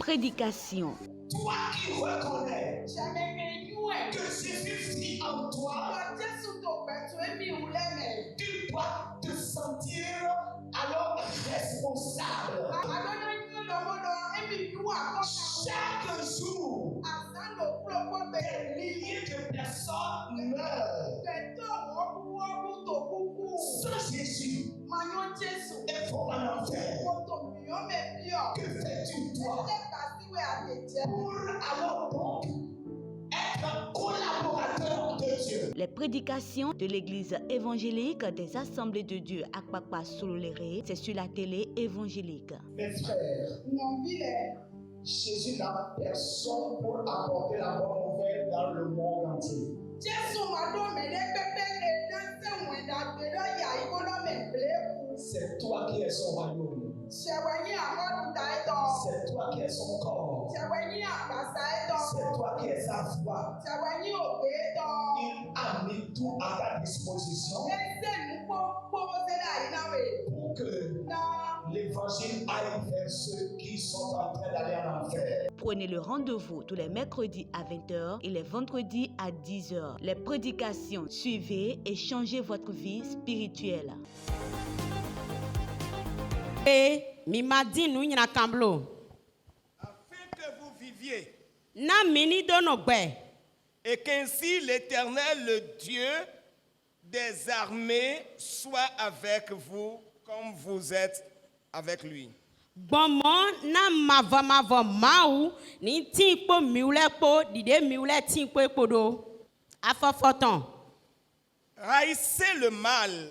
prédication. Toi qui reconnais que Jésus vit en toi, tu dois te sentir alors responsable. Chaque jour, des milliers de personnes meurent. Sans Jésus, elles vont en enfer. Que fais-tu toi pour alors donc être collaborateur de Dieu? Les prédications de l'église évangélique des Assemblées de Dieu à Akpakpa Sololéré, c'est sur la télé évangélique. Mes frères, Jésus n'a personne pour apporter la bonne nouvelle dans le monde entier. C'est toi qui es son royaume. C'est toi qui es son corps. C'est toi qui es sa foi. Il a mis tout à ta disposition pour que l'évangile aille vers ceux qui sont en train d'aller en enfer. Prenez le rendez-vous tous les mercredis à 20h et les vendredis à 10h. Les prédications, suivez et changez votre vie spirituelle. Afin que vous viviez et et qu'ainsi l'Éternel, le Dieu des armées, soit avec vous comme vous êtes avec lui. Haïssez le mal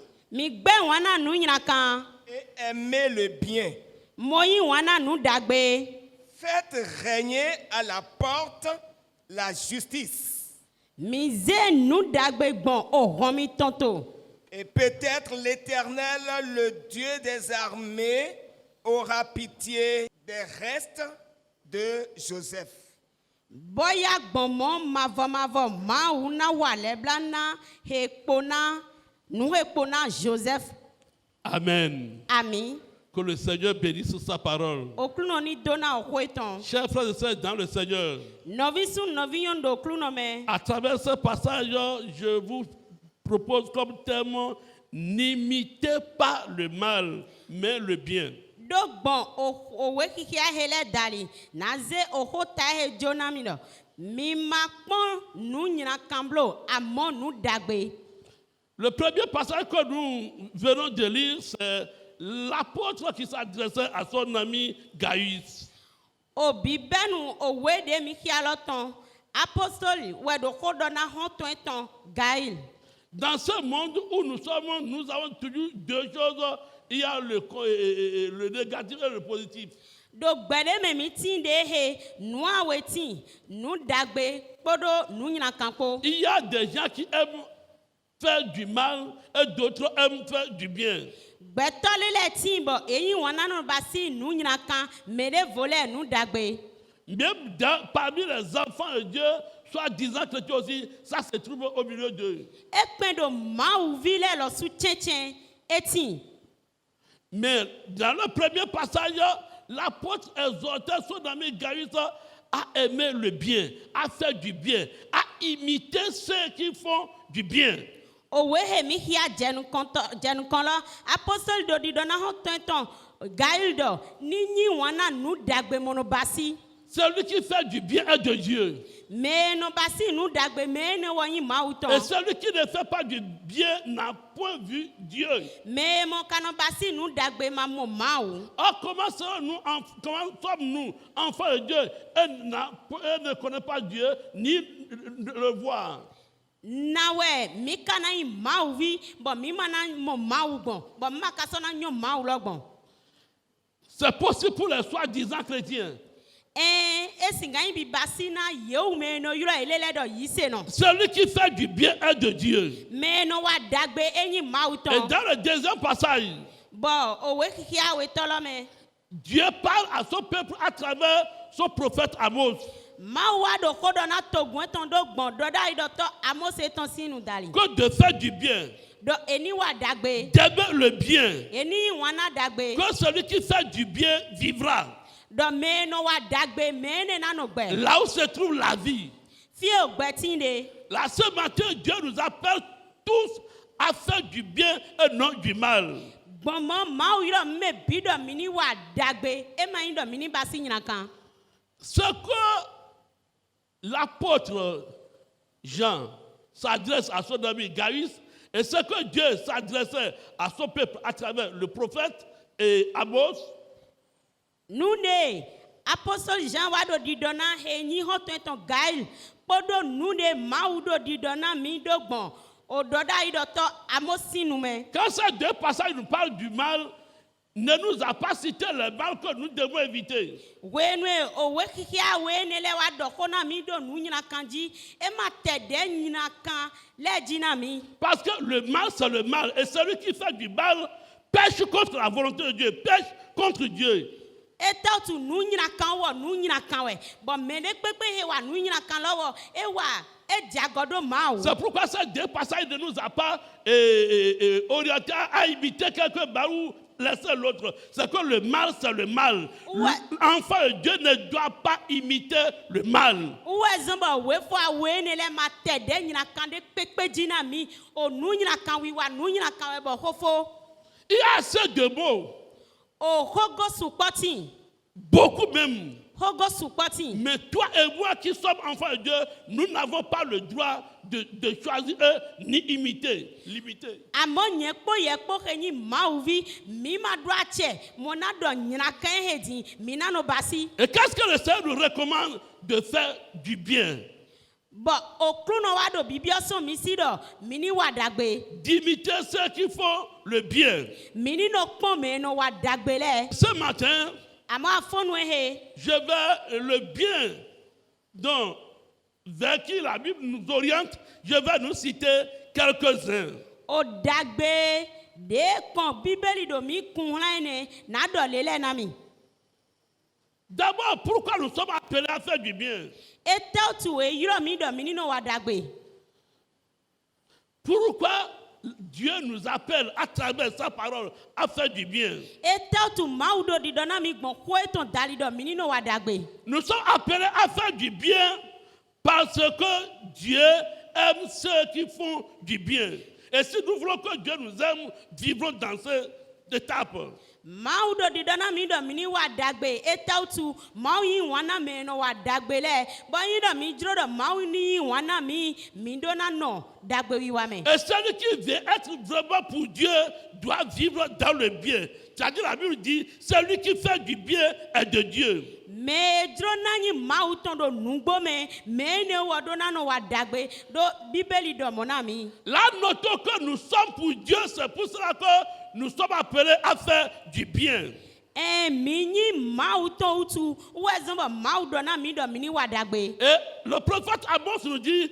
et aimez le bien. Faites régner à la porte la justice. Et peut-être l'Éternel, le Dieu des armées, aura pitié des restes de Joseph. Joseph. Amen. Amen. Que le Seigneur bénisse sa parole. Chers frères et sœurs dans le Seigneur, à travers ce passage, je vous propose comme thème: n'imitez pas le mal, mais le bien. Le premier passage que nous venons de lire, c'est l'apôtre qui s'adressait à son ami Gaius. Dans ce monde où nous sommes, nous avons toujours deux choses. Il y a le négatif et le positif. Il y a des gens qui aiment faire du mal et d'autres aiment faire du bien. Même parmi les enfants de Dieu, soit disant que tu aussi, ça se trouve au milieu d'eux. Mais dans le premier passage, l'apôtre exhortait son ami Gaius à aimer le bien, à faire du bien, à imiter ceux qui font du bien. Celui qui fait du bien est de Dieu. Et celui qui ne fait pas du bien n'a point vu Dieu. Or, comment sommes-nous enfants de Dieu et ne connaissons pas Dieu ni le voir? C'est possible pour les soi-disant chrétiens. Celui qui fait du bien est de Dieu. Et dans le deuxième passage, Dieu parle à son peuple à travers son prophète Amos. Que de faire du bien, d'aimer le bien, que celui qui fait du bien vivra. Dɔ mee no wa dagbe mee ne na no gbe. Là où se trouve la vie. Fie o gbe tin de. Là, ce matin, Dieu nous appelle tous à faire du bien et non du mal. Gbɔmɔ maaw yɔrɔ me bi dɔ mini wa dagbe e ma yin dɔ mini basi ɲinan kan. Ce que l'apôtre Jean s'adresse à son ami Gaius et ce que Dieu s'adressait à son peuple à travers le prophète et Amos, Nu de apostole Jean wa do di dɔna he nyi hɔn tɔn tɔn gail kpodo nu de maaw do di dɔna mi do gbɔn o dɔ da yi dɔ tɔ amosi nu mɛ. quand ces deux passages nous parlent du mal, ne nous a pas cité le mal que nous devons éviter. Wenu o we kikia we ne le wa dɔ ko na mi do nu ɲinan kan ji e ma tɛ de ɲinan kan lɛ jina mi. Parce que le mal, c'est le mal. Et celui qui fait du mal pêche contre la volonté de Dieu, pêche contre Dieu. E tɔ tu nu ɲinan kan wɔ nu ɲinan kan wɛ bɔn mɛ ne kpekpe he wa nu ɲinan kan lɔ wɔ e wa e jagɔdo maaw. C'est pourquoi ces deux passages ne nous a pas orientés à imiter quelque part ou laisser l'autre. C'est que le mal, c'est le mal. Ouais. L'enfant de Dieu ne doit pas imiter le mal. Uwe zomba we fo awe ne le ma tɛ de ɲinan kan de kpekpe jina mi o nu ɲinan kan wi wa nu ɲinan kan wɛ bɔn hofo Il y a assez de mots, o hogo sukpɔti beaucoup même. hogo sukpɔti. Mais toi et moi qui sommes enfants de Dieu, nous n'avons pas le droit de choisir ni imiter, limiter. Àmọ́ yẹn kpó yẹ kpó he nyi maaw vi mi ma do a cɛ mo na dɔ ɲinan kan he di mi na no basi. Et qu'est-ce que le Seigneur nous recommande de faire du bien? Bɔn o kulo wa do bibiɔ sɔn mi si dɔ mi ni wa dagbe D'imiter ceux qui font le bien. mi ni no kpɔn mɛ no wa dagbe lɛ. Ce matin, Àmọ́ afɔnu he. je vais le bien dont vers qui la Bible nous oriente, je vais nous citer quelques-uns. O dagbe de kɔn bíbélì do mi kun hàn ne na dɔ lélẹ̀ na mi. D'abord, pourquoi nous sommes appelés à faire du bien? E tɛ tu e yɔrɔ mi dɔ mi ni no wa dagbe. Pourquoi Dieu nous appelle à travers sa parole à faire du bien? E tɛ tu maaw do di dɔ na mi gbɔn ko e tɔn dali dɔ mi ni no wa dagbe. Nous sommes appelés à faire du bien parce que Dieu aime ceux qui font du bien. Et si nous voulons que Dieu nous aime, vivons dans cette étape. Maaw do di dɔ na mi dɔ mi ni wa dagbe e tɛ tu maaw yi wɔn na mɛ no wa dagbe lɛ bɔn yi dɔ mi dro dɔ maaw ni yi wɔn na mi do na nɔ dagbe wi wa mɛ. Et celui qui veut être vraiment pour Dieu doit vivre dans le bien. C'est-à-dire la Bible dit, celui qui fait du bien est de Dieu. Mɛ dro na nyi maaw tɔn do nugbo mɛ mɛ ne wɔ do na nɔ wa dagbe do bíbélì dɔ mɔ na mi. Là, notons que nous sommes pour Dieu, c'est pour cela que nous sommes appelés à faire du bien. Mi nyi maaw tɔn tu wɛ zɔn bɔ maaw dɔ na mi dɔ mi ni wa dagbe. Et le prophète Amos nous dit,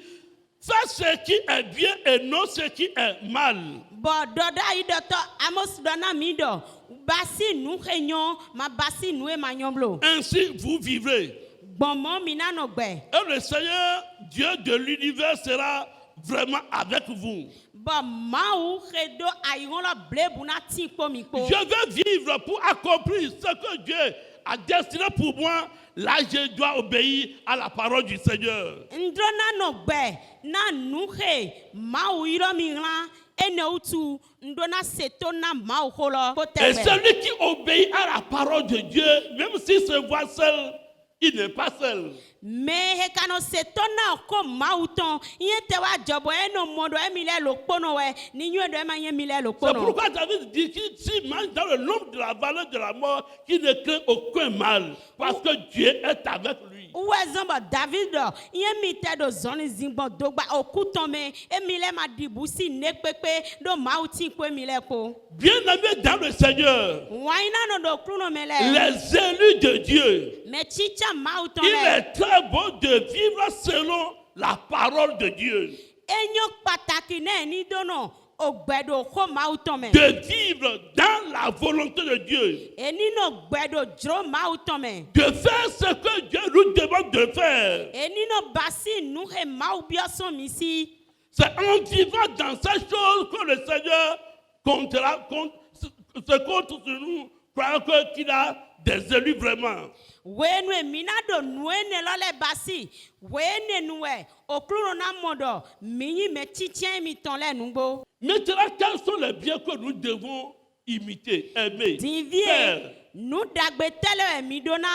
fais ce qui est bien et non ce qui est mal. Bɔn dɔ da yi dɔ tɔ Amos dɔ na mi dɔ basi nu he nyɔ ma basi nu e ma nyɔ blo. Ainsi, vous vivrez. Gbɔnmɔ mi na nɔ gbɛ. Et le Seigneur, Dieu de l'univers, sera vraiment avec vous. Bɔn maaw he do ayiwọn lɔ blebu na ti kpo mi kpo. Je vais vivre pour accomplir ce que Dieu a destiné pour moi. Là, je dois obéir à la parole du Seigneur. Ndro na nɔ gbɛ na nu he maaw yɔrɔ mi ɣlan ene tu ndo na seto na maaw ko lɔ ko Et tɛ gbɛ. celui qui obéit à la parole de Dieu, même s'il se voit seul, il n'est pas seul. Mɛ he kanɔ seto na ko maaw tɔn iye tɛ wa jɔbɔ eno mɔ dɔ emi lɛ lo kpono wɛ ni nyuie dɔ ema nye mi lɛ lo C'est kpono. pourquoi David dit qu'il s'il marche dans le l'ombre de la vallée de la mort, qu'il ne craint aucun mal, parce que Dieu est avec lui. Uwe zɔnbɔ David dɔ iye mi tɛ do zɔni zingbɔn dogba oku tɔn mɛ emi lɛ ma dibu si ne kpekpe do maaw ti ko emi lɛ ko. Bien-aimés dans le Seigneur, Wanyina nɔ do kuno mɛ lɛ. les élus de Dieu, Mɛ tsitsa maaw tɔn il lɛ. est très bon de vivre selon la parole de Dieu. Enyo pataki ne ni dono ogbedo ko maaw tɔn mɛ. De vivre dans la volonté de Dieu. Eni no gbedo dro maaw tɔn mɛ. De faire ce que Dieu nous demande de faire. Eni no basi nu he maaw biɔ sɔn mi si. C'est en vivant dans ces choses que le Seigneur se compte sur nous croyant qu'il a des élus vraiment. Wenu emina do nuene lole basi. Wene nuwe. Okluno na modo. Mini me titien mi ton le nungbo. Maintenant, quels sont les biens que nous devons imiter, aimer, Divie. faire? Nous dagbetele emidona.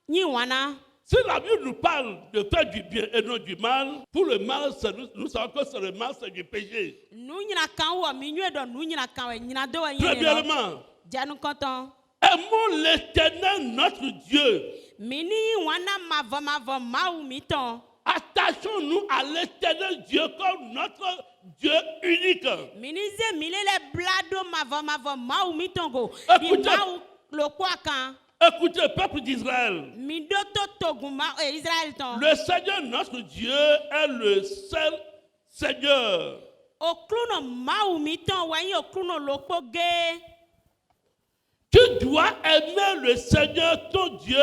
Ni wana. Si la Bible nous parle de faire du bien et non du mal, pour le mal, nous savons que c'est le mal, c'est du péché. Nous nyina kan wo mi nwe do nous nyina kan we nyina do we Premièrement, Janu konton. aimons l'Éternel notre Dieu. Mini wana mavo mau miton. Attachons-nous à l'Éternel Dieu comme notre Dieu unique. Mini ze milele blado mavo mau mitongo. Di Écoutez. mau lo kwa kan. Écoutez, peuple d'Israël, Mi do to toguma Israël ton. le Seigneur notre Dieu est le seul Seigneur. Okluno mau miton wanyi okluno lokpo ge. Tu dois aimer le Seigneur ton Dieu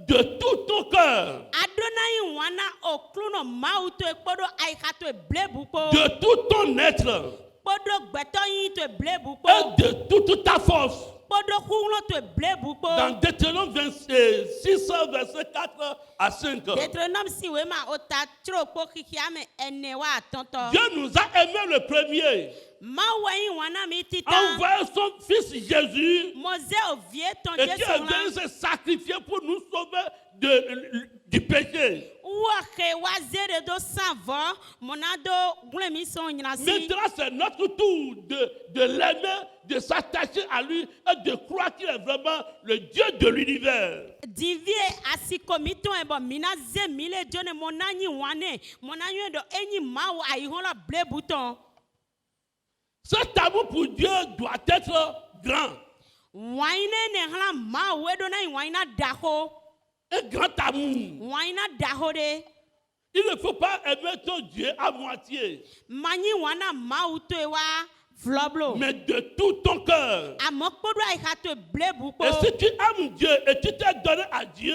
de tout ton cœur, Adonai wana okluno mau to ekpodo aikato e blebu ko. de tout ton être Podo gbeto yin to e blebu ko. et de toute ta force. Podo kuno to e blebu ko. Dans Deutéronome 6, verset 4 à 5. Deutéronome si we ma ota tro po kikiame ene wa tonto. Dieu nous a aimés le premier, Ma wayin wana mi a titan. envoyé son fils Jésus, Mose ovie ton et qui Jésus est venu la. se sacrifier pour nous sauver du péché. Wa ke wa zere do savo monado gule mi son nyina si. Maintenant, c'est notre tour de l'aimer, de s'attacher à lui et de croire qu'il est vraiment le Dieu de l'univers. Divie asiko miton ebo mina ze mile jone monanyi wane monanyi do enyi mawo ayihola ble bouton. Cet amour pour Dieu doit être grand. Waine ne hla mawo edo na waina daho. Un grand amour. Waina daho de. Il ne faut pas aimer ton Dieu à moitié, Manyi wana mawo to ewa floblo. mais de tout ton cœur. Amokpodo aikato ble buko. Et si tu aimes Dieu et tu t'es donné à Dieu,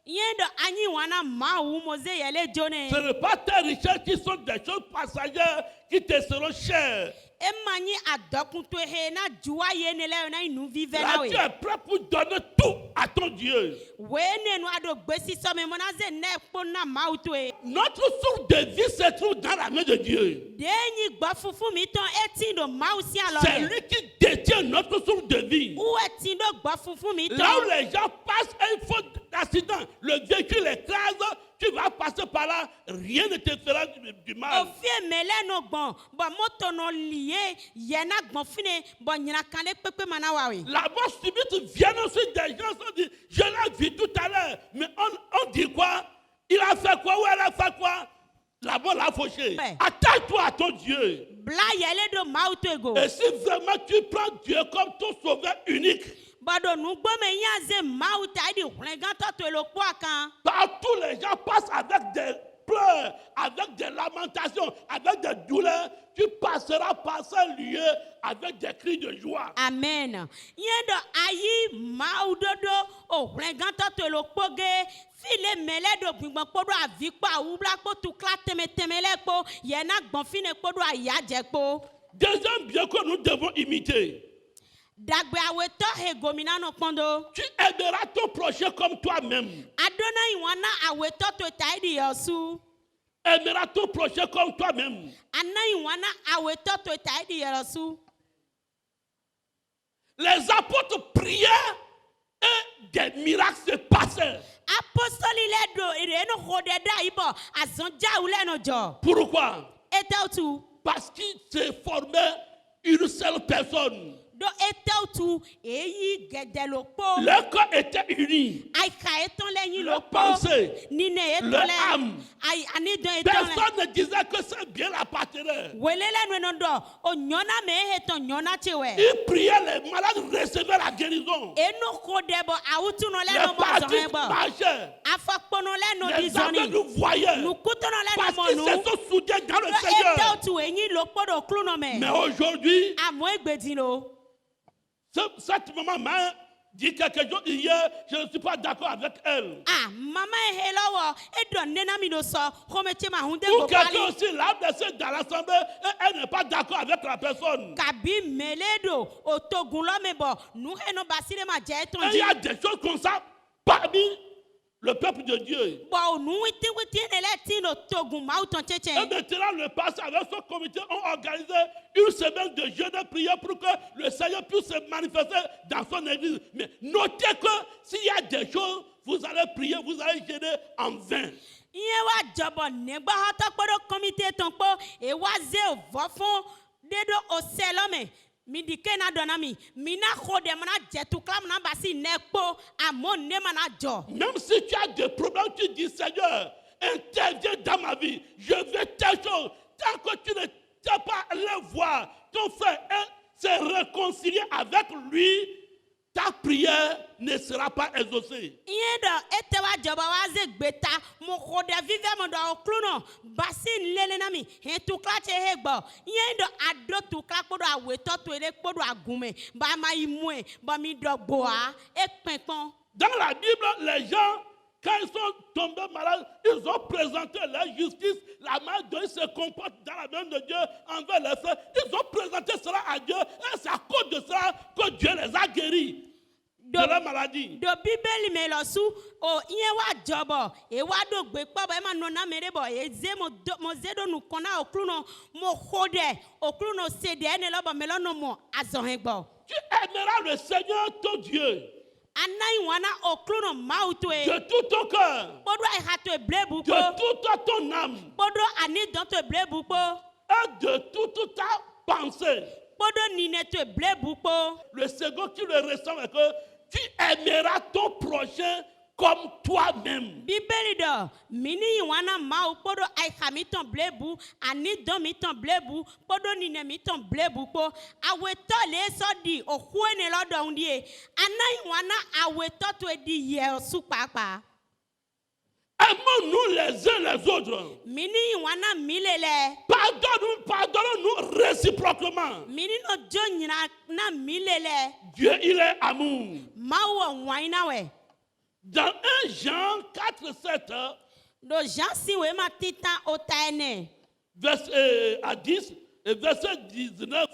Yendo anyi wana mawo Mose yele jone. ce n'est pas tes richesses qui sont des choses passagères qui te seront chères. Emanyi adokunto he na juwa yene le na inu vive na Là, we. tu es prêt pour donner tout à ton Dieu. Wene no ado gbesi so me monaze ne po na mauto e. Notre source de vie se trouve dans la main de Dieu. Denyi gba fufu mi ton etindo mausi C'est alore. lui qui détient notre source de vie. Ou etindo gba fufu mi ton. Là où les gens passent et ils font d'accident, le véhicule écrase, tu vas passer par là, rien ne te fera du mal. Ofie mele no gbon, bo moto no lié, yena gbon fine, bo nyina kale pepe mana wawe. La mort subite vient ensuite des gens qui disent, je l'ai vu tout à l'heure, mais on dit quoi? Il a fait quoi ou elle a fait quoi? La mort l'a fauché. Ouais. Attache-toi à ton Dieu. Bla yele do mauto ego. Et si vraiment tu prends Dieu comme ton sauveur unique, Bado nu gbo me yaze mauta di hlenganto to lo po akan. partout les gens passent avec des pleurs, avec des lamentations, avec des douleurs, tu passeras par ce lieu avec des cris de joie. Amen. Yendo ayi maudodo o hlenganto to lo poge file mele do gbon podo avikpa ubla po tu kla temele po yena gbon fine podo ayaje po. Deuxième bien que nous devons imiter. Dagbe aweto he gomina no pondo. Tu aimeras ton prochain comme toi-même. Adonai wana aweto to taidi yosu. Aimeras ton prochain comme toi-même. Anai wana aweto to taidi yosu. Les apôtres priaient et des miracles se passaient. Apostoli le do ireno hodeda ibo azonja ule no jo. Pourquoi? Etautu Parce qu'il se formait une seule personne. do etautu eyi gedelo po. Leur corps était uni. Aika eton le yin Le lo po. pensée, Nine eton le le. âme. Ai ani do eton le. Personne ne disait que c'est bien appartenait. Welele no no do o nyona me eton nyona chewe. Ils priaient, les malades recevaient la guérison. Eno kodebo awutu no le Les no mo partis zonebo. marchaient. Afakpono le no Les aveugles dizoni. nous voyaient. Nukutono le Parce no qu'ils monu. se sont soudés dans le Seigneur. Etautu eyin lo podo kluno me. Mais aujourd'hui, Amo egbedilo. cette maman m'a dit quelque chose hier, je ne suis pas d'accord avec elle. Ah, maman est là, et donne nami no so, remettez ma hunde Ou go quelqu'un pali. aussi l'a blessé dans l'assemblée et elle n'est pas d'accord avec la personne. Kabi meledo, otogulo mebo, nous eno basile ma Et il jetonji. y a des choses comme ça parmi le peuple de Dieu. Bon, nous witi neletino togun mauton Et cheche. maintenant, le pasteur avec son comité ont organisé une semaine de jeûne et prière pour que le Seigneur puisse se manifester dans son église. Mais notez que s'il y a des choses, vous allez prier, vous allez jeûner en vain. Iye wa jobo negba hoto kpodo komite tonpo e wa ze o vofon dedo o selome mi dike na donami mi na khode mana jetu klam na basi nekpo amon ne mana jo. Même si tu as des problèmes, tu dis Seigneur, interviens dans ma vie. Je veux telle chose. Tant que tu ne t'es pas allé voir ton frère et se réconcilier avec lui, ta prière ne sera pas exaucée. Iye do etewa jobo wa ze gbeta mo khode vive mo do okluno basi lele na mi he tu kla che he gbo. Iye do ado tu kla kpodo aweto to ele kpodo agume ba ma imue ba mi do gboa e pinpon. Dans la Bible, les gens, quand ils sont tombés malades, ils ont présenté la justice, la main de Dieu se comporte dans la main de Dieu envers les frères. Ils ont présenté cela à Dieu et c'est à cause de cela que Dieu les a guéris de la maladie. Do bibeli me lo su o iye wa jobo e wa do gbe po ba ma no na mere bo e ze mo zedo nu kona okruno mo khode okruno sede ene lo ba me lo no mo azon gbo. Tu aimeras le Seigneur ton Dieu Anai wana okruno mautwe de tout ton cœur, podo ai hato e blebu de ko toute ton âme podo ani don to e blebu ko et de toute ta pensée. podo nine to e blebu ko. Le second qui le ressemble est que tu aimeras ton prochain comme toi-même. Bibeli do mini wana mau podo ai hamiton blebu ani don mi ton blebu podo nine mi ton blebu ko aweto le so di ohuene lo do ndie anai wana aweto to e di ye su papa Aimons-nous les uns les autres. mini wana milele Pardonne-nous réciproquement. mini no jo nyina na milele Dieu, il est amour. mau waina we Dans 1 Jean 4, 7, do jansi we ma titan otaene verset à 10 et verset 19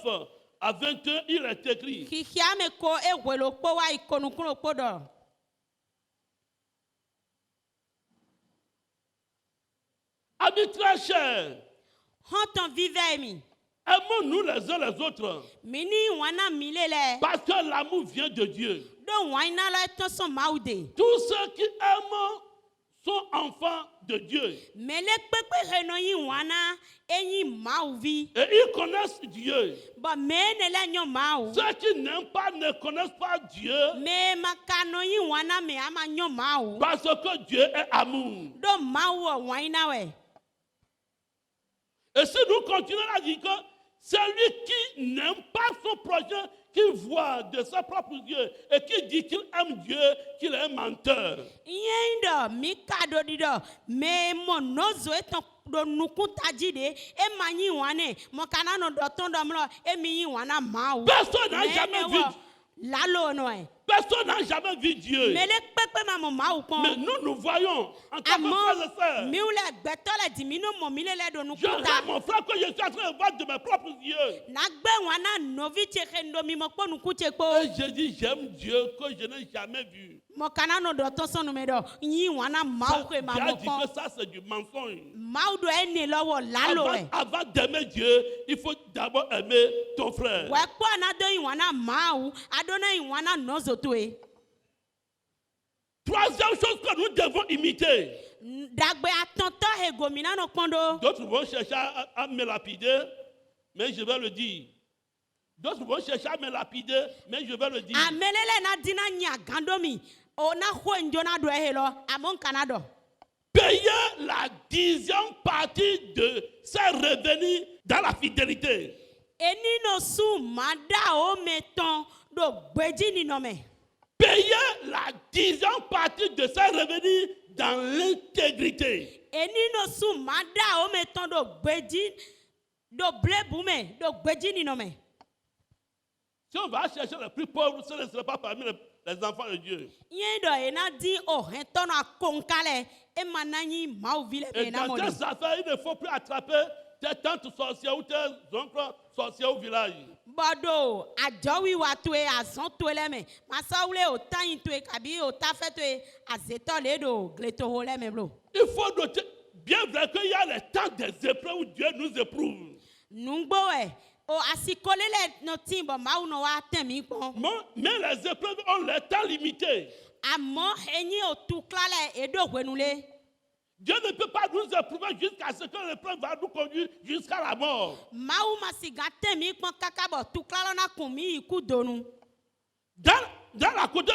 à 21, il est écrit. kikiame ko e welo po wa ikonukuno podo. Amis très chers, Honton vive mi. aimons-nous les uns les autres. Mini wana milele. Parce que l'amour vient de Dieu. Do waina la to son maude. Tous ceux qui aiment sont enfants de Dieu. Mele pepe reno yi wana enyi mauvi. Et ils connaissent Dieu. Ba mene la nyo mau. Ceux qui n'aiment pas ne connaissent pas Dieu. Me makano yi wana me ama nyo mau. Parce que Dieu est amour. Do mau waina we. Et si nous continuons à dire que celui qui n'aime pas son prochain, qui voit de ses propres yeux et qui dit qu'il aime Dieu, qu'il est un menteur. Yendo mi kado dido me monozo eton do nukuta jide e manyi wane mo kana no doton do mlo e mi yi wana mau. Personne n'a jamais vu. Lalo no e. Personne n'a jamais vu Dieu. Mele pepe ma mo mau pon. Mais nous voyons en tant que frères et sœurs. Mi ule gbetole di mi no mo mi lele do Je nukuta. regarde mon frère que je suis en train de voir de mes propres yeux. Na gbe wana novi cheche ndo mi mo po nukuche po. Et je dis, j'aime Dieu que je n'ai jamais vu. Mo kana no doton sonu me do yi wana mau kwe ma Dieu a mo dit pon. que ça c'est du mensonge. Mau do ene lowo lalo e. Avant d'aimer Dieu, il faut d'abord aimer ton frère. We po na do yi wana mau adona yi wana nozo to e. Troisième chose que nous devons imiter. Dagbe atonto he gomina no pondo. D'autres vont chercher à me lapider, mais je vais le dire. D'autres vont chercher à me lapider, mais je vais le dire. Amelele na dina nya gandomi. Ona ho njona do ehelo amon kanado. Payer la 10e partie de ses revenus dans la fidélité. Eni no su mada o meton do gbeji ni no me. Payer la 10e partie de ses revenus dans l'intégrité. Eni no su mada o meton do gbeji do blebume do gbeji ni no me. Si on va chercher les plus pauvres, ce ne sera pas parmi les enfants de Dieu. Yé do ena di o hentono akonkale e manani mauvile Et bena dans tes moli. affaires, il ne faut plus attraper tes tantes sorcières ou tes oncles sorciers au village. Bodo ajowi watwe azon twele me. Masa ule o tan twe kabi o ta fetwe azeto le do gleto hole me blo. Il faut noter, bien vrai qu'il y a les temps des épreuves où Dieu nous éprouve. Nungbo o asikole le no timbo mau no wa temi pon. Mais les épreuves ont leur temps limité. Amo enyi o tuklale edo gwenule. Dieu ne peut pas nous éprouver jusqu'à ce que l'épreuve va nous conduire jusqu'à la mort. Mau masiga temi pon kakabo tuklalo na kumi iku donu. Dans la côté,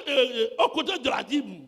au côté de la dîme,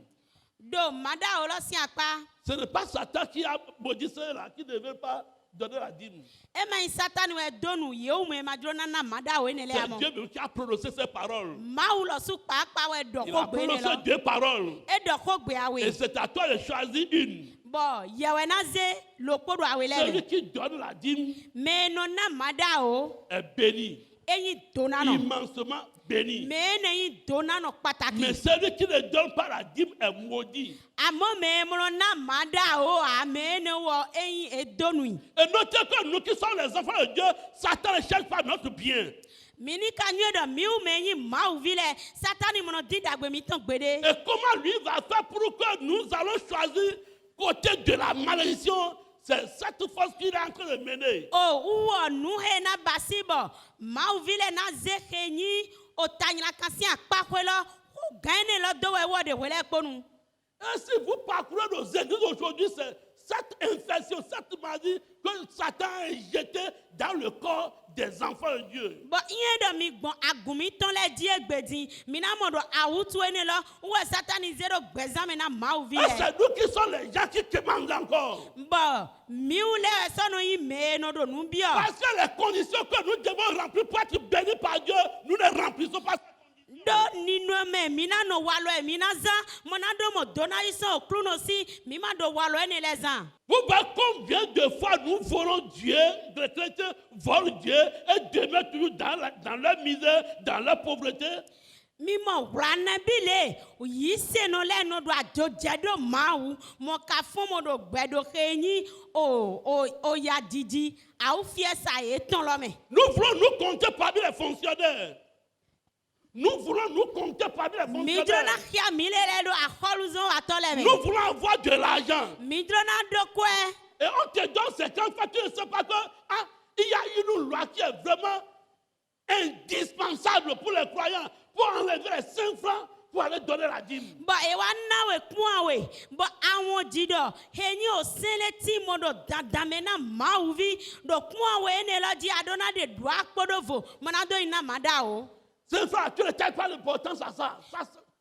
Do mada olo si akpa. ce n'est pas Satan qui a maudit ceux-là qui ne veulent pas donner la dîme. Ema satan we donu yeu me madrona na mada we nele C'est amo. Dieu qui a prononcé ces paroles. Mau lo su pa we do Il ko a gbe ne prononcé lo. 2 paroles. E do ko gbe Et awe. c'est à toi de choisir une. Bo yewe na ze lo podo awe Celui le. qui donne la dîme Me no na mada o est béni, eyi dona no. immensement béni. Me ne yi dona no Mais pataki. celui qui ne donne pas la dîme est maudit. Amo me mo na mada o a me ne wo eyi e donui. Et notez que nous qui sommes les enfants de Dieu, Satan ne cherche pas notre bien. Mini kanyo do miu me yi mau vile satani mo no didagbe mi tan gbede. Et comment lui va faire pour que nous allons choisir côté de la malédiction? C'est cette force qu'il est en train de mener. O uwo nu he na basibo mau vile na zekhenyi o tanyla kasi akpakwelo o gaine lo do we wo de wele kponu. Et si vous parcourez nos églises aujourd'hui, c'est cette infection, cette maladie que Satan a jeté dans le corps des enfants de Dieu. Bo iye do mi gbon agumi ton le di egbedi mi na mo do awutu ene lo wo satanize do gbezan me na mau Et vile. c'est nous qui sommes les gens qui commandent encore. Bo mi ule sono yi me no do nu bio. Parce que les conditions que nous devons remplir pour être bénis par Dieu, nous ne remplissons pas. Do ninu me mina no walo e mina za mona do mo dona iso okruno si mi ma do walo ene le zan. Vous voyez combien de fois nous volons Dieu, les chrétiens volent Dieu et demeurent toujours dans leur misère, dans leur pauvreté. Mimo rana bile yi se no le no do ajo jedo mawu mo ka fun mo do gbedo kenyi o ya didi a o fie sa e ton lo me. Nous voulons nous compter parmi les fonctionnaires. Nous voulons nous compter parmi les Midrona fonctionnaires. khia milele do akoluzo atole me. Nous voulons avoir de l'argent. Midrona do kwe. Et on te donne 50 fois, tu ne sais pas que il y a une loi qui est vraiment indispensable pour les croyants, pour enlever les 5 francs, pour aller donner la dîme. Bo e wa nawe kuawe bo awon dido henyi o sele ti mo do dadame na mauvi do kuawe ene lo di adona de do akpodovo mona do ina mada o. 5 francs, tu ne têtes pas l'importance à ça.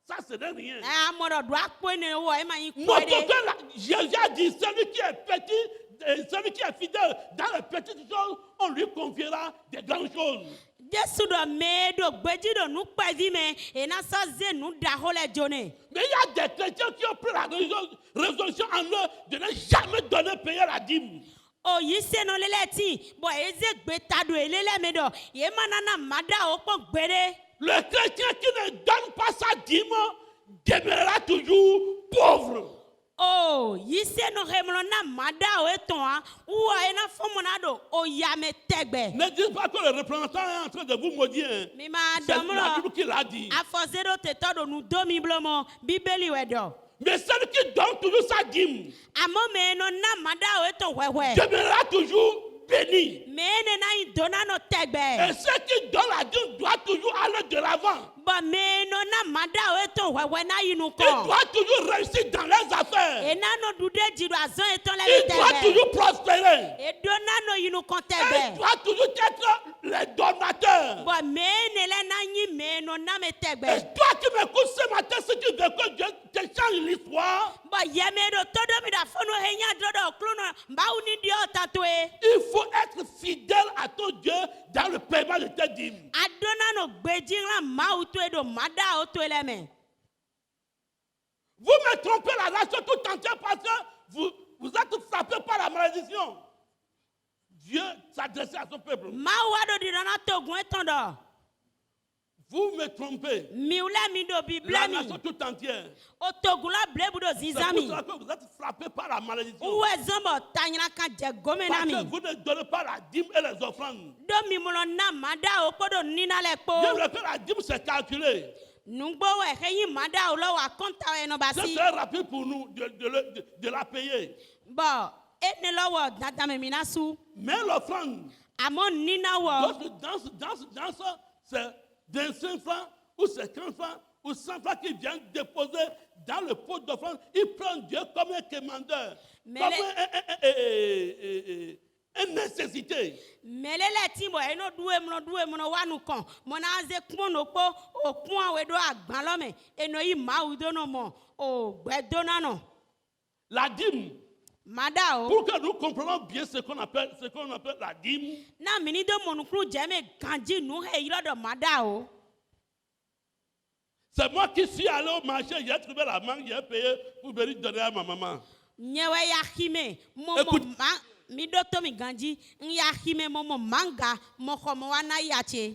Ça, ce n'est rien. Eh mo do akpo ene wo e ma yin Notre kwede. cœur, Jésus a dit, celui qui est petit, celui qui est fidèle dans les petites choses, on lui confiera des grandes choses. Jesu do me do gbeji do nu pevi me e na so ze nu da hole jone. Mais il y a des chrétiens qui ont pris la résolution en eux de ne jamais donner payer la dîme. O yi se no lele ti bo eze gbe tado elele me do ye manana mada o po gbere. Le chrétien qui ne donne pas sa dîme demeurera toujours pauvre. Oh, yi se no remlo na mada o eton a wo e na fomo na do o ya me tegbe. Ne dites pas que le représentant est en train de vous maudire. Mi ma C'est la domlo Bible qui l'a dit. afozero te todo nu domi blomo bibeli wedo. Mais celui qui donne toujours sa dîme Amo me no na mada o eton wewe. demeurera toujours béni. Me ne na yi dona no Et tegbe. ceux qui donnent la dîme doivent toujours aller de l'avant. Ba me no na mada o eton wewe na yi nu Ils ko. doivent toujours réussir dans leurs affaires. E na no dude jido azon eton le Ils doivent tegbe. toujours prospérer. E dona no yi nu kon Et ils tegbe. doivent toujours être les donateurs. Ba me ne le na yi me no na me Et tegbe. toi qui m'écoutes ce matin, si tu veux que Dieu te change l'histoire, Ba yeme do todo mi da fono henya dodo kluno ba uni dio tatwe. il faut être fidèle à ton Dieu dans le paiement de tes dîmes. Adona no gbeji la ma utu edo mada otu eleme. Vous me trompez la nation tout entière parce que vous êtes frappés par la malédiction. Dieu s'adressait à son peuple. Ma wado di dona togun etondo. Vous me trompez. miule mi do La bible mi nation tout entière. otogula blebu do C'est pour zizami cela que vous êtes frappés par la malédiction. uwe zombo tanyina kan je gomena Parce mi que vous ne donnez pas la dîme et les offrandes. do mi mulo na mada o podo nina le po J'aimerais que la dîme c'est calculé. nungbo we heyin mada o lo wa konta we no Ce basi serait rapide pour nous de la payer. bo ene lowo dadame minasu Mais l'offrande, amo nina wo dans ça, c'est 25 francs ou 50 francs ou 100 francs qui viennent déposer dans le pot d'offrande. Ils prennent Dieu comme un commandeur, Mais comme une nécessité. melele ti bo eno duwe mno wanu kon mona ze kun no po o kun awe do agban lo me eno yi ma udo no mo o gbedo na no La dîme, mada o pour que nous comprenions bien ce qu'on appelle la dîme, na mini do monukru je me ganji nu he yi lodo mada o c'est moi qui suis allé au marché, j'ai trouvé la mangue, j'ai payé pour venir donner à ma maman. nyewe ya hime momo Écoute. ma mi do to mi ganji ya hime momo manga mo khomo wana yache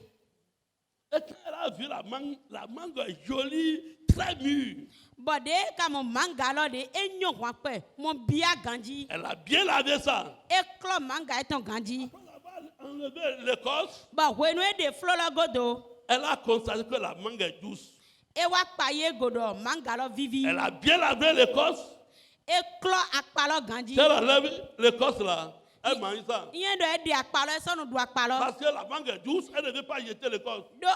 Et quand elle a vu la mangue est jolie, très mûre. bode ka mo manga lo de enyo kwa pe mo bia ganji Elle a bien lavé ça. e klo manga eton ganji Après avoir enlevé l'écorce, ba wenu e de flolo godo elle a constaté que la mangue est douce. e wa paye godo manga lo vivi Elle a bien lavé l'écorce. e klo akpalo ganji Si elle enlève l'écorce là, elle mange ça. yen do e de akpalo e sonu du akpalo Parce que la mangue est douce, elle ne veut pas jeter l'écorce. do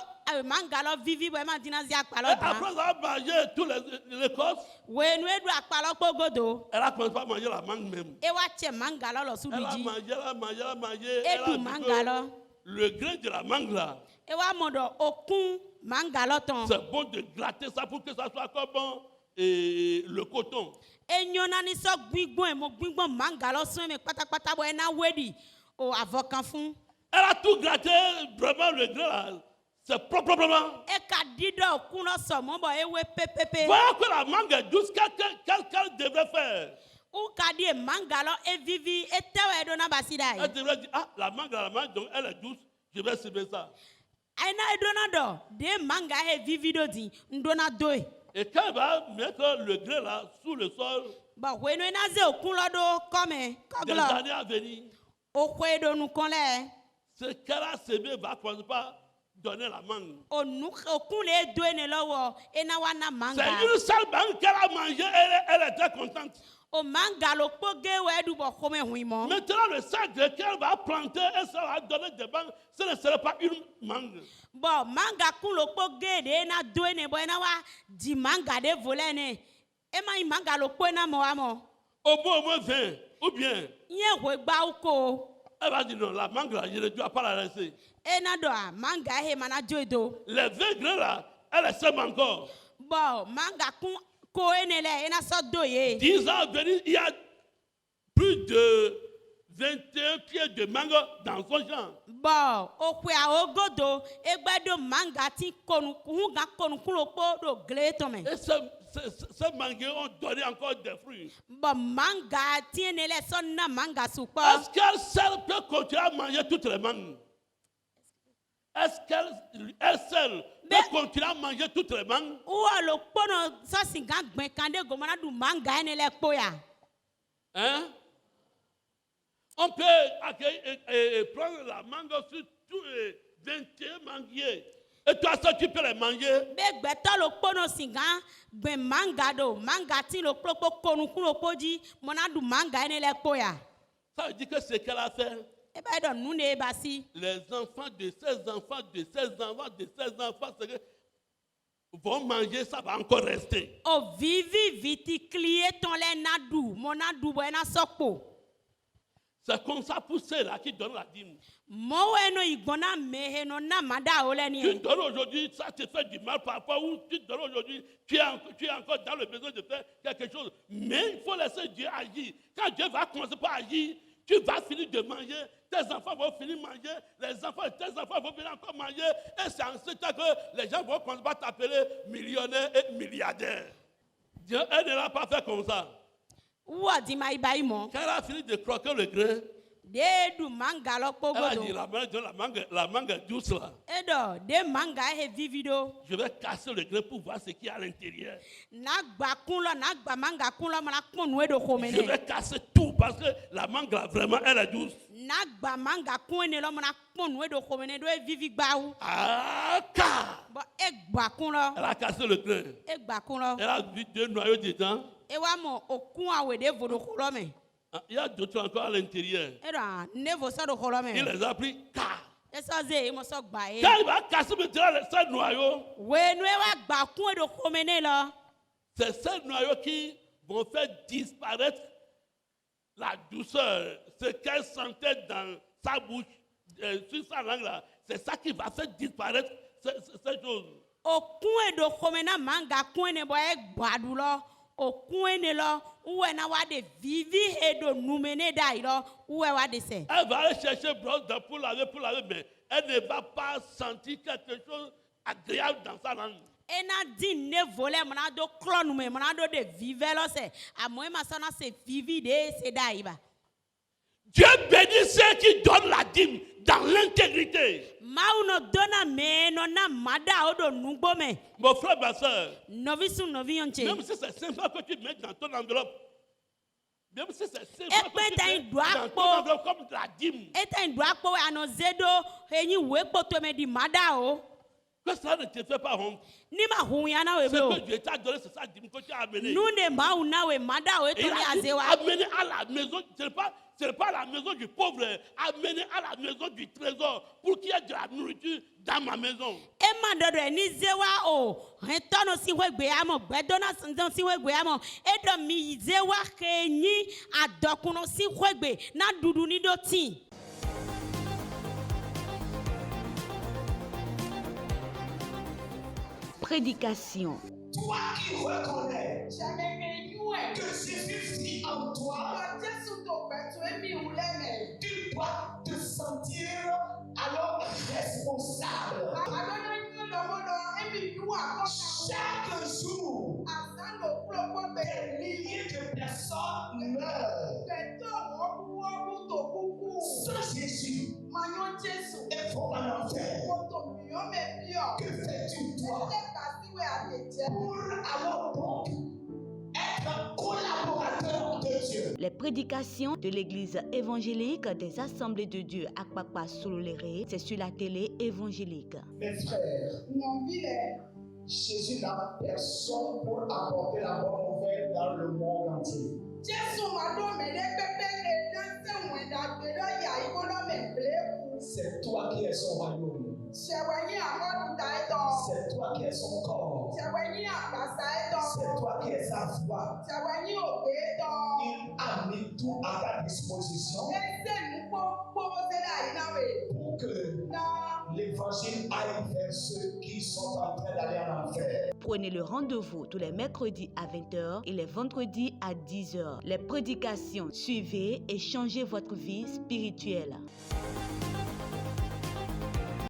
manga lo vivi bo e ma dinazi Et akpalo après dan avoir mangé toute l'écorce, wenu e du akpalo po godo elle a commencé à manger la mangue même. e wa che manga lo lo Elle a sudiji mangé, elle a mangé, elle a mangé. e Elle a du dit manga que lo le grain de la mangue là, e wa modo okun manga lo ton c'est bon de glatter ça pour que ça soit comme bon, et le coton. enyo na ni so gbigbon e mo gbigbon manga lo sun me patapata bo e na wedi o avokan fun Elle a tout gratté, vraiment le grain là, c'est proprement. e ka dido okun lo so mo bo e we pepepe Voilà que la mangue est douce, qu'elle devrait faire. u ka di e manga lo e vivi e tewe do na basida Elle devrait dire, ah, la mangue, donc elle est douce, je vais semer ça. aina e do na do de manga e vivi do di ndo na do e Et quand elle va mettre le grain là sous le sol, ba wenu e na ze okun lo do come des koglo années à venir, o kwe do nu kon le ce qu'elle a semé va commencer par donner la mangue. o nu okun le do ene lowo e na wa na manga C'est une seule mangue qu'elle a mangée, elle était contente. o manga lo kpoge we du bo kome hui mo Maintenant, le sac qu'elle va planter et ça va donner des mangues, ce ne serait pas une mangue. bo manga kun lo kpoge de na do ene bo na wa di manga de vole ne e ma i manga lo kpo na mo wa mo Au moins 20, ou bien, yen we gba uko elle va dire non, la mangue là, je ne dois pas la laisser. e na do a manga he mana joido Les 20 grains là, elle sème encore. bo manga kun ko ene le e na so do ye 10 ans à venir, il y a plus de 21 pieds de mangue dans son champ. bo o kwe a ogodo e gba do manga ti konu hu ga konu kun lo kpo do gle to me Et ces mangues ont donné encore des fruits. bo manga ti ene le so na manga su po Est-ce qu'elle seule peut continuer à manger toutes les mangues? Est-ce qu'elle seule peut continuer à manger toutes les mangues? wo lo kpo no so si ga gben kan de go mana du manga ene le kpo ya Hein? On peut prendre la mangue sur tous les 21 manguiers. Et toi, ça, tu peux les manger. be gbeto lo kpo no si ga gben manga do manga ti lo kpo kpo konu kun lo kpo ji mana du manga ene le kpo ya Ça veut dire que ce qu'elle a fait, e ba do nu ne ba si les enfants de 16 enfants, ce que vont manger, ça va encore rester. o vivi viti clie ton le na du mo na du bo na sokpo C'est comme ça pour ceux-là qui donnent la dîme. mo we no igbona mehe no na mada o le Tu ni donnes aujourd'hui, ça te fait du mal parfois, ou tu donnes aujourd'hui, tu es encore dans le besoin de faire quelque chose. Mais il faut laisser Dieu agir. Quand Dieu va commencer par agir, tu vas finir de manger, tes enfants vont finir de manger, les enfants de tes enfants vont venir encore manger, et c'est en ce temps que les gens vont commencer par t'appeler millionnaire et milliardaire. Dieu, elle ne l'a pas fait comme ça. wo di mai bai mo Quand elle a fini de croquer le grain, de du manga lo Elle a dit pogodo. la mangue est douce là. Edo de manga he vivido. Je vais casser le grain pour voir ce qu'il y a à l'intérieur. Na gba kun lo na gba manga kun lo mana pon nu edo Je komene. vais casser tout parce que la mangue là vraiment elle est douce. Na gba manga kun ne lo mana pon nu edo komene do e vivi gba wu. Ah, car Bo e gba kun lo. elle a cassé le grain. E gba kun lo. Elle a vu 2 noyaux dedans. E wa mo okun awe de vodo ko lo me. Ah, il y a d'autres encore à l'intérieur. Edo ne vo so do ko lo me. Il les a pris car. Eso ze mo so gba e. Quand il va casser maintenant ces noyaux, We nu e wa gba kun edo komene lo. c'est ces noyaux qui vont faire disparaître la douceur, ce qu'elle sentait dans sa bouche, sur sa langue là. C'est ça qui va faire disparaître ces choses. Okun edo komena manga kun ne bo e gba du lo. Okun ne lo uwe na wa de vivi edo numene dai lo uwe wa de se. Elle va aller chercher brosse pour laver, mais elle ne va pas sentir quelque chose agréable dans sa langue. Ena din ne vole mana do klonu me mana do de vive lo se. Amo ma sana se vivi de se dai ba. Dieu bénit ceux qui donnent la dîme dans l'intégrité. Mauno dona me no na mada odo nugbo me. Mon frère, ma soeur, Novi su novi yonche. même si c'est 5 francs que tu mets dans ton enveloppe, même si c'est 5 Et francs que peut-être tu mets dans ton enveloppe comme la dîme, Eta ndo akpo ano zedo enyi we kpoto me di mada o. que ça ne te fait pas honte. Ni ma hunya na we Ce bro. que Dieu t'a donné, c'est ça dîme que tu as amené. Nu ne ma una we mada o Et eto il ni a dit, azewa. amener à la maison, ce n'est pas la maison du pauvre, amener à la maison du trésor pour qu'il y ait de la nourriture dans ma maison. E ma dodo ni zewa o. Retono si we gbe amo, gbedona sandan si we gbe amo. E do mi zewa kenyi adokuno si we gbe na dudu ni do tin. Prédication. Toi qui reconnais que Jésus vit en toi, tu dois te sentir alors responsable. Chaque jour, des milliers de personnes meurent. Sans Jésus, elles vont en enfer. Que fais-tu toi pour alors donc être collaborateur de Dieu? Les prédications de l'église évangélique des Assemblées de Dieu à Akpakpa Sololéré, c'est sur la télé évangélique. Mes frères, Jésus n'a personne pour apporter la bonne nouvelle dans le monde entier. C'est toi qui es son royaume. C'est toi qui es son corps. C'est toi qui es sa voix. Il a mis tout à ta disposition pour que l'évangile aille vers ceux qui sont en train d'aller en enfer. Prenez le rendez-vous tous les mercredis à 20h et les vendredis à 10h. Les prédications, suivez et changez votre vie spirituelle.